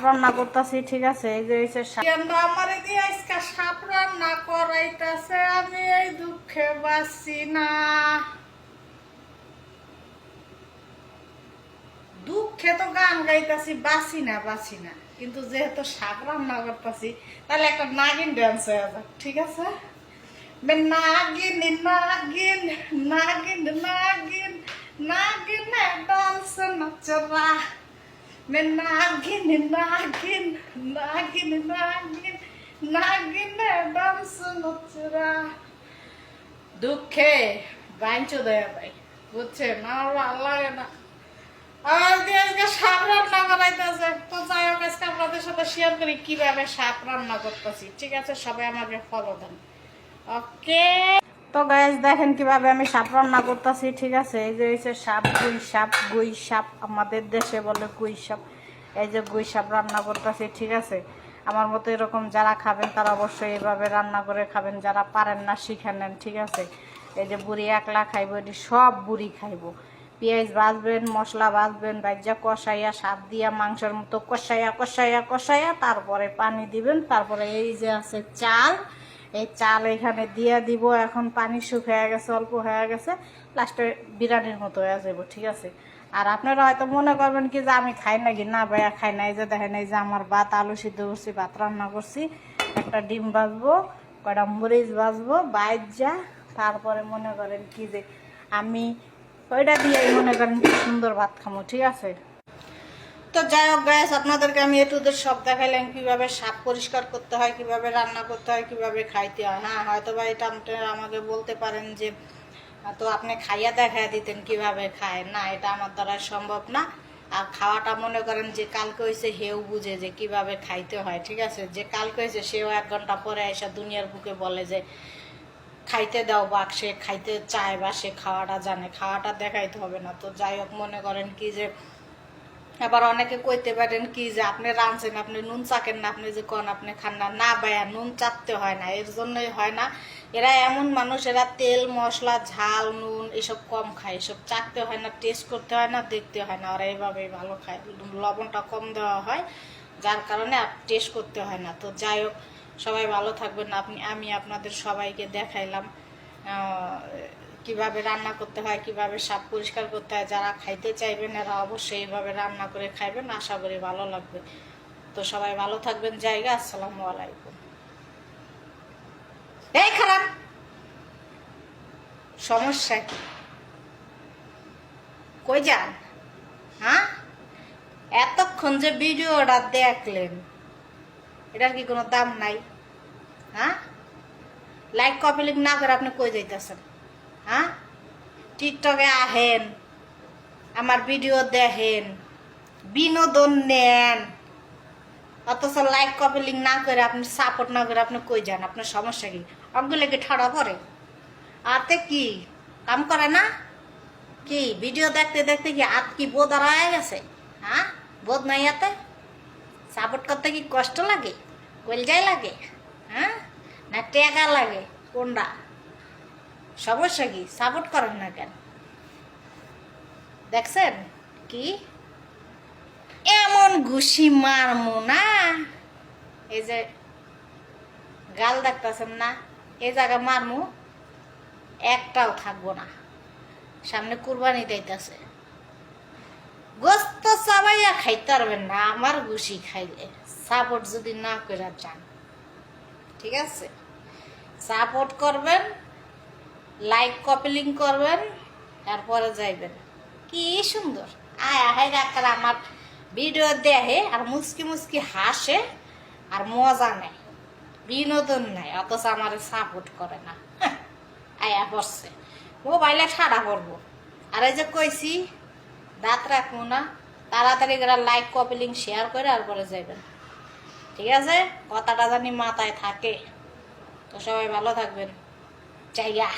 রান্না করতেছি, ঠিক আছে। এই যে আমার দিয়ে আজকে সাপ রান্না করাইতেছে, আমি এই দুঃখে বাঁচি না, দুঃখে তো গান গাইতেছি, বাঁচি না, কিন্তু যেহেতু সাপ রান্না করতেছি তাহলে একটা নাগিন ডান্স হয়ে যাক, ঠিক আছে। নাগিন নাগিন নাগিন নাগিন নাগিন ডান্স নচরা, নাগিন নাগিন নাগিন নাগিন নাগিন ডান্স নচরা। দুঃখে বাইঞ্চো দেয়া ভাই, বুঝছেন, আমার ভালো লাগে না। আজকে সাপ রান্না করাইতেছে, তো যাই হোক আজকে আপনাদের সাথে শেয়ার করি কিভাবে সাপ রান্না করতেছি, ঠিক আছে। সবাই আমাকে ফলো দেন, ওকে। তো গাইস দেখেন কিভাবে আমি সাপ রান্না করতেছি, ঠিক আছে। এই যে হচ্ছে সাপ, গুই সাপ, আমাদের দেশে বলে গুই সাপ। এই যে গুই সাপ রান্না করতেছি, ঠিক আছে। আমার মতো এরকম যারা খাবেন তারা অবশ্যই এভাবে রান্না করে খাবেন, যারা পারেন না শিখে নেন, ঠিক আছে। এই যে বুড়ি একলা খাইব, এটি সব বুড়ি খাইব। পেঁয়াজ ভাজবেন, মশলা ভাজবেন, ভাজা কষাইয়া সাপ দিয়া মাংসের মতো কষাইয়া তারপরে পানি দিবেন। তারপরে এই যে আছে চাল, এই চাল এখানে দিয়ে দিব। এখন পানি শুকিয়ে গেছে, অল্প হয়ে গেছে, লাস্টে বিরিয়ানির মতো হয়ে যাবো, ঠিক আছে। আর আপনারা হয়তো মনে করবেন কি যে আমি খাই নাকি, না ভাইয়া খাই না। এই যে দেখেন, এই যে আমার ভাত আলু সিদ্ধ করছি, ভাত রান্না করছি, একটা ডিম ভাজবো, কয়টা মরিচ ভাজবো, ভাজা তারপরে মনে করেন কি যে আমি ওইটা দিয়ে মনে করেন কি সুন্দর ভাত খামো, ঠিক আছে। তো যাই হোক গাইস, আপনাদেরকে আমি এটুদের সব দেখাইলাম কিভাবে সাপ পরিষ্কার করতে হয়, কিভাবে রান্না করতে হয়, কিভাবে খাইতে হয়। হ্যাঁ, হয়তো বা এটা আপনারা আমাকে বলতে পারেন যে তো আপনি খাইয়া দেখাই দিতেন কিভাবে খায়, না এটা আমার দ্বারা সম্ভব না। আর খাওয়াটা মনে করেন যে কালকে হয়েছে হেও বুঝে যে কিভাবে খাইতে হয়, ঠিক আছে। যে কালকে হয়েছে সেও 1 ঘন্টা পরে এসে দুনিয়ার বুকে বলে যে খাইতে দাও, বা সে খাইতে চায় বা সে খাওয়াটা জানে, খাওয়াটা দেখাইতে হবে না। তো যাই হোক মনে করেন কি যে আবার অনেকে কইতে পারেন কি যে আপনি রাঁধছেন, আপনি নুন চাকেন না, আপনি যে কন আপনি খান না, না ভাইয়া নুন চাকতে হয় না, এর জন্যই হয় না। এরা এমন মানুষ, এরা তেল মশলা ঝাল নুন এসব কম খায়, এসব চাকতে হয় না, টেস্ট করতে হয় না, দেখতে হয় না, ওরা এইভাবেই ভালো খায়। লবণটা কম দেওয়া হয় যার কারণে টেস্ট করতে হয় না। তো যাই হোক সবাই ভালো থাকবেন। আমি আপনাদের সবাইকে দেখাইলাম কিভাবে রান্না করতে হয়, কিভাবে সাপ পরিষ্কার করতে হয়। যারা খাইতে চাইবেন এরা অবশ্যই এইভাবে রান্না করে খাইবেন, আশা করি ভালো লাগবে। তো সবাই ভালো থাকবেন, জায়গা। আসসালামু আলাইকুম। এই খারাপ সমস্যা কি, কই যান? হ্যাঁ, এতক্ষণ যে ভিডিওটা দেখলেন এটার কি কোনো দাম নাই? হ্যাঁ, লাইক কপি লিক না করে আপনি কই যাইতেছেন? হ্যাঁ, টিকটকে আহেন, আমার ভিডিও দেখেন, বিনোদন নেন, অথচ লাইক কপি লিঙ্ক না করে আপনি সাপোর্ট না করে আপনি কই যান? আপনার সমস্যা কি? অগুলো কি ঠাড়া পরে? আতে কি কাম করে না কি? ভিডিও দেখতে দেখতে কি আত কি বোধ হারায় গেছে? হ্যাঁ, বোধ নাই আতে? সাপোর্ট করতে কি কষ্ট লাগে, কলজাই লাগে? হ্যাঁ, না টেকা লাগে? কোনটা সমস্যা কি? সাপোর্ট করেন না কেন? দেখছেন কি এমন ঘুষি মারমু না, এই যে গাল দেখতেছেন না, এই জায়গা মারমু, একটাও থাকবো না। সামনে কুরবানি দিতেছে, গোস্ত চাবাইয়া খাইতে পারবেন না আমার ঘুষি খাইলে, সাপোর্ট যদি না করে যান, ঠিক আছে। সাপোর্ট করবেন, লাইক কপি লিঙ্ক করবেন, তারপরে যাইবেন। কি সুন্দর আয় আয় ডাক্তার আমার ভিডিও দেখে আর মুসকি মুসকি হাসে আর মজা নেয়, বিনোদন নেয়, অথচ আমার সাপোর্ট করে না। আয়া পড়ছে মোবাইলে ঠাড়া পড়বো। আর এই যে কইছি দাঁত রাখবো না, তাড়াতাড়ি করে লাইক কপি লিঙ্ক শেয়ার করে আর পরে যাইবেন, ঠিক আছে। কথাটা জানি মাথায় থাকে। তো সবাই ভালো থাকবেন, জায়গা।